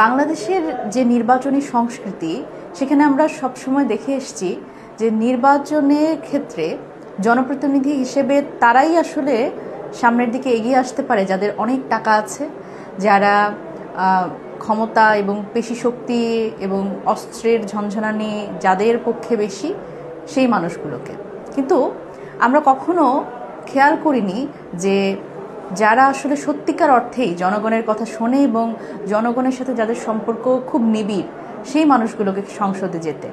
বাংলাদেশের যে নির্বাচনী সংস্কৃতি সেখানে আমরা সবসময় দেখে এসেছি যে নির্বাচনের ক্ষেত্রে জনপ্রতিনিধি হিসেবে তারাই আসলে সামনের দিকে এগিয়ে আসতে পারে যাদের অনেক টাকা আছে, যারা ক্ষমতা এবং পেশি শক্তি এবং অস্ত্রের ঝনঝনানি যাদের পক্ষে বেশি, সেই মানুষগুলোকে। কিন্তু আমরা কখনো খেয়াল করিনি যে যারা আসলে সত্যিকার অর্থেই জনগণের কথা শোনে এবং জনগণের সাথে যাদের সম্পর্ক খুব নিবিড়, সেই মানুষগুলোকে সংসদে যেতে।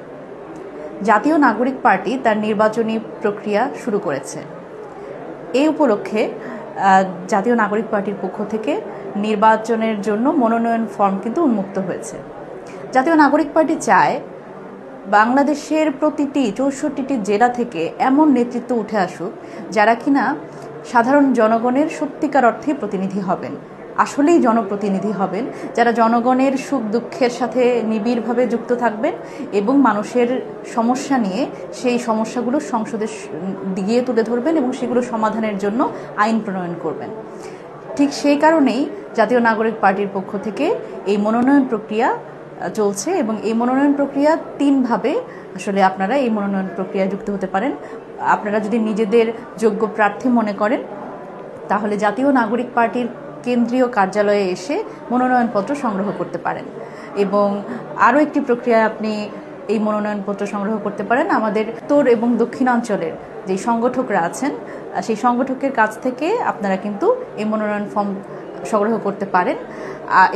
জাতীয় নাগরিক পার্টি তার নির্বাচনী প্রক্রিয়া শুরু করেছে। এই উপলক্ষে জাতীয় নাগরিক পার্টির পক্ষ থেকে নির্বাচনের জন্য মনোনয়ন ফর্ম কিন্তু উন্মুক্ত হয়েছে। জাতীয় নাগরিক পার্টি চায় বাংলাদেশের প্রতিটি ৬৪টি জেলা থেকে এমন নেতৃত্ব উঠে আসুক যারা কিনা সাধারণ জনগণের সত্যিকার অর্থে প্রতিনিধি হবেন, আসলেই জনপ্রতিনিধি হবেন, যারা জনগণের সুখ দুঃখের সাথে নিবিড়ভাবে যুক্ত থাকবেন এবং মানুষের সমস্যা নিয়ে সেই সমস্যাগুলো সংসদে গিয়ে তুলে ধরবেন এবং সেগুলো সমাধানের জন্য আইন প্রণয়ন করবেন। ঠিক সেই কারণেই জাতীয় নাগরিক পার্টির পক্ষ থেকে এই মনোনয়ন প্রক্রিয়া চলছে এবং এই মনোনয়ন প্রক্রিয়া ৩ ভাবে আসলে আপনারা এই মনোনয়ন প্রক্রিয়ায় যুক্ত হতে পারেন। আপনারা যদি নিজেদের যোগ্য প্রার্থী মনে করেন তাহলে জাতীয় নাগরিক পার্টির কেন্দ্রীয় কার্যালয়ে এসে মনোনয়নপত্র সংগ্রহ করতে পারেন এবং আরও একটি প্রক্রিয়ায় আপনি এই মনোনয়নপত্র সংগ্রহ করতে পারেন আমাদের উত্তর এবং দক্ষিণাঞ্চলের যে সংগঠকরা আছেন সেই সংগঠকের কাছ থেকে আপনারা কিন্তু এই মনোনয়ন ফর্ম সংগ্রহ করতে পারেন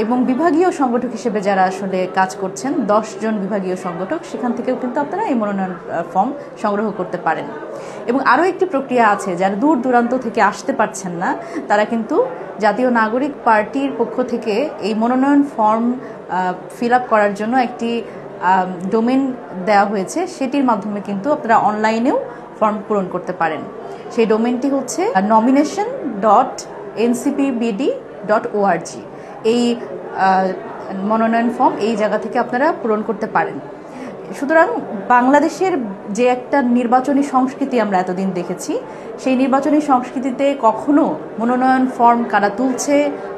এবং বিভাগীয় সংগঠক হিসেবে যারা আসলে কাজ করছেন 10 জন বিভাগীয় সংগঠক, সেখান থেকেও কিন্তু আপনারা এই মনোনয়ন ফর্ম সংগ্রহ করতে পারেন। এবং আরও একটি প্রক্রিয়া আছে, যারা দূর দূরান্ত থেকে আসতে পারছেন না তারা কিন্তু জাতীয় নাগরিক পার্টির পক্ষ থেকে এই মনোনয়ন ফর্ম ফিল আপ করার জন্য একটি ডোমেন দেওয়া হয়েছে, সেটির মাধ্যমে কিন্তু আপনারা অনলাইনেও ফর্ম পূরণ করতে পারেন। সেই ডোমেনটি হচ্ছে nomination.ncpbd.org। এই মনোনয়ন ফর্ম এই জায়গা থেকে আপনারা পূরণ করতে পারেন। সুতরাং বাংলাদেশের যে একটা নির্বাচনী সংস্কৃতি আমরা এতদিন দেখেছি, সেই নির্বাচনী সংস্কৃতিতে কখনো মনোনয়ন ফর্ম কারা তুলছে,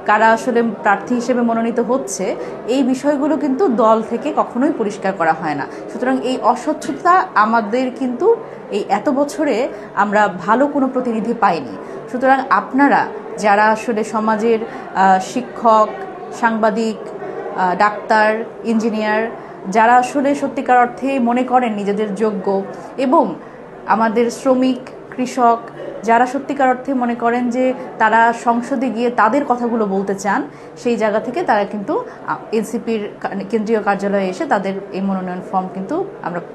কারা আসলে প্রার্থী হিসেবে মনোনীত হচ্ছে, এই বিষয়গুলো কিন্তু দল থেকে কখনোই পরিষ্কার করা হয় না। সুতরাং এই অস্বচ্ছতা আমাদের কিন্তু এই এত বছরে আমরা ভালো কোনো প্রতিনিধি পাইনি। সুতরাং আপনারা যারা আসলে সমাজের শিক্ষক, সাংবাদিক, ডাক্তার, ইঞ্জিনিয়ার, যারা আসলে সত্যিকার অর্থে মনে করেন নিজেদের যোগ্য, এবং আমাদের শ্রমিক, কৃষক, যারা সত্যিকার অর্থে মনে করেন যে তারা সংসদে গিয়ে তাদের কথাগুলো বলতে চান, সেই জায়গা থেকে তারা কিন্তু এনসিপির কেন্দ্রীয় কার্যালয়ে এসে তাদের এই মনোনয়ন ফর্ম কিন্তু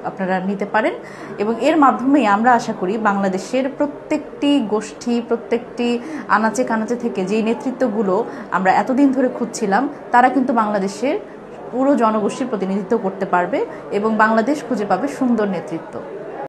আপনারা নিতে পারেন। এবং এর মাধ্যমেই আমরা আশা করি বাংলাদেশের প্রত্যেকটি গোষ্ঠী, প্রত্যেকটি আনাচে কানাচে থেকে যেই নেতৃত্বগুলো আমরা এতদিন ধরে খুঁজছিলাম, তারা কিন্তু বাংলাদেশের পুরো জনগোষ্ঠীর প্রতিনিধিত্ব করতে পারবে এবং বাংলাদেশ খুঁজে পাবে সুন্দর নেতৃত্ব।